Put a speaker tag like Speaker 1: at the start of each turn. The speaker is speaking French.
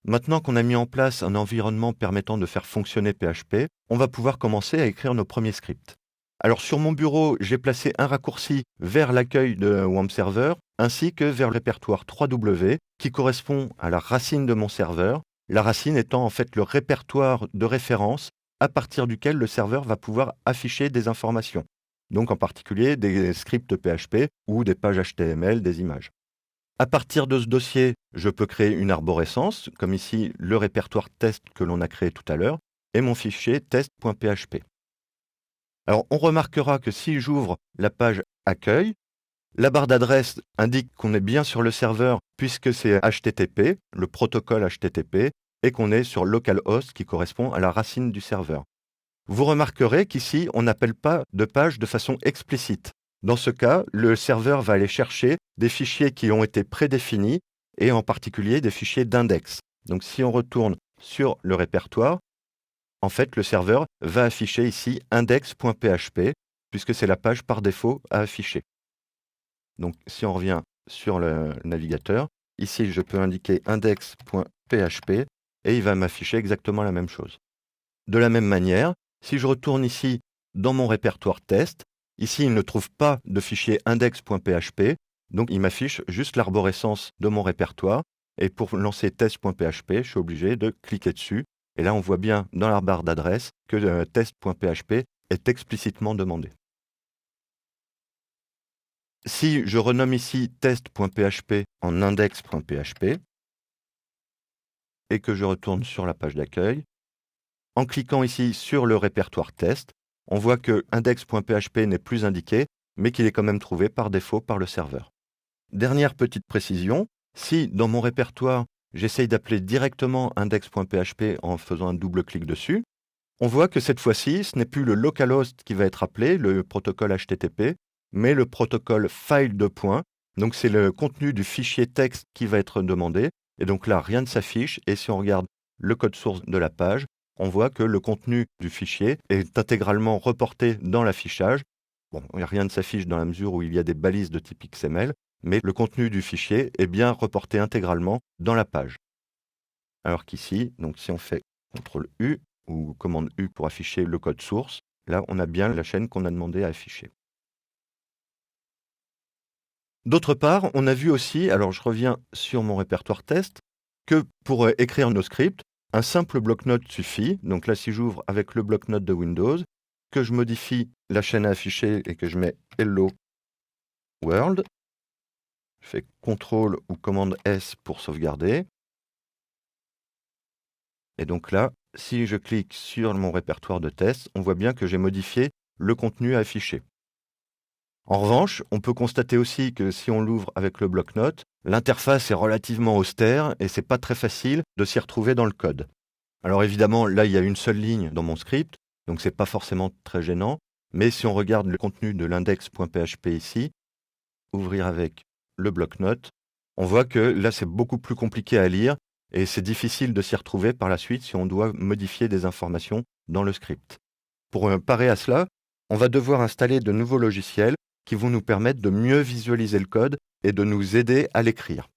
Speaker 1: Maintenant qu'on a mis en place un environnement permettant de faire fonctionner PHP, on va pouvoir commencer à écrire nos premiers scripts. Alors sur mon bureau, j'ai placé un raccourci vers l'accueil de WAMP Server ainsi que vers le répertoire 3W qui correspond à la racine de mon serveur, la racine étant en fait le répertoire de référence à partir duquel le serveur va pouvoir afficher des informations, donc en particulier des scripts PHP ou des pages HTML, des images. À partir de ce dossier, je peux créer une arborescence, comme ici le répertoire test que l'on a créé tout à l'heure, et mon fichier test.php. Alors on remarquera que si j'ouvre la page accueil, la barre d'adresse indique qu'on est bien sur le serveur puisque c'est HTTP, le protocole HTTP, et qu'on est sur localhost qui correspond à la racine du serveur. Vous remarquerez qu'ici, on n'appelle pas de page de façon explicite. Dans ce cas, le serveur va aller chercher des fichiers qui ont été prédéfinis et en particulier des fichiers d'index. Donc si on retourne sur le répertoire, en fait, le serveur va afficher ici index.php puisque c'est la page par défaut à afficher. Donc si on revient sur le navigateur, ici je peux indiquer index.php et il va m'afficher exactement la même chose. De la même manière, si je retourne ici dans mon répertoire test, ici il ne trouve pas de fichier index.php, donc il m'affiche juste l'arborescence de mon répertoire. Et pour lancer test.php, je suis obligé de cliquer dessus. Et là, on voit bien dans la barre d'adresse que test.php est explicitement demandé. Si je renomme ici test.php en index.php et que je retourne sur la page d'accueil, en cliquant ici sur le répertoire test, on voit que index.php n'est plus indiqué, mais qu'il est quand même trouvé par défaut par le serveur. Dernière petite précision, si dans mon répertoire, j'essaye d'appeler directement index.php en faisant un double clic dessus, on voit que cette fois-ci, ce n'est plus le localhost qui va être appelé, le protocole HTTP, mais le protocole file . Donc c'est le contenu du fichier texte qui va être demandé. Et donc là, rien ne s'affiche. Et si on regarde le code source de la page, on voit que le contenu du fichier est intégralement reporté dans l'affichage. Bon, rien ne s'affiche dans la mesure où il y a des balises de type XML, mais le contenu du fichier est bien reporté intégralement dans la page. Alors qu'ici, donc si on fait CTRL U ou commande U pour afficher le code source, là on a bien la chaîne qu'on a demandé à afficher. D'autre part, on a vu aussi, alors je reviens sur mon répertoire test, que pour écrire nos scripts, un simple bloc-notes suffit. Donc là, si j'ouvre avec le bloc-notes de Windows, que je modifie la chaîne à afficher et que je mets Hello World, je fais CTRL ou commande S pour sauvegarder. Et donc là, si je clique sur mon répertoire de test, on voit bien que j'ai modifié le contenu à afficher. En revanche, on peut constater aussi que si on l'ouvre avec le bloc-notes, l'interface est relativement austère et c'est pas très facile de s'y retrouver dans le code. Alors évidemment, là, il y a une seule ligne dans mon script, donc c'est pas forcément très gênant. Mais si on regarde le contenu de l'index.php ici, ouvrir avec le bloc-notes, on voit que là, c'est beaucoup plus compliqué à lire et c'est difficile de s'y retrouver par la suite si on doit modifier des informations dans le script. Pour parer à cela, on va devoir installer de nouveaux logiciels qui vont nous permettre de mieux visualiser le code et de nous aider à l'écrire.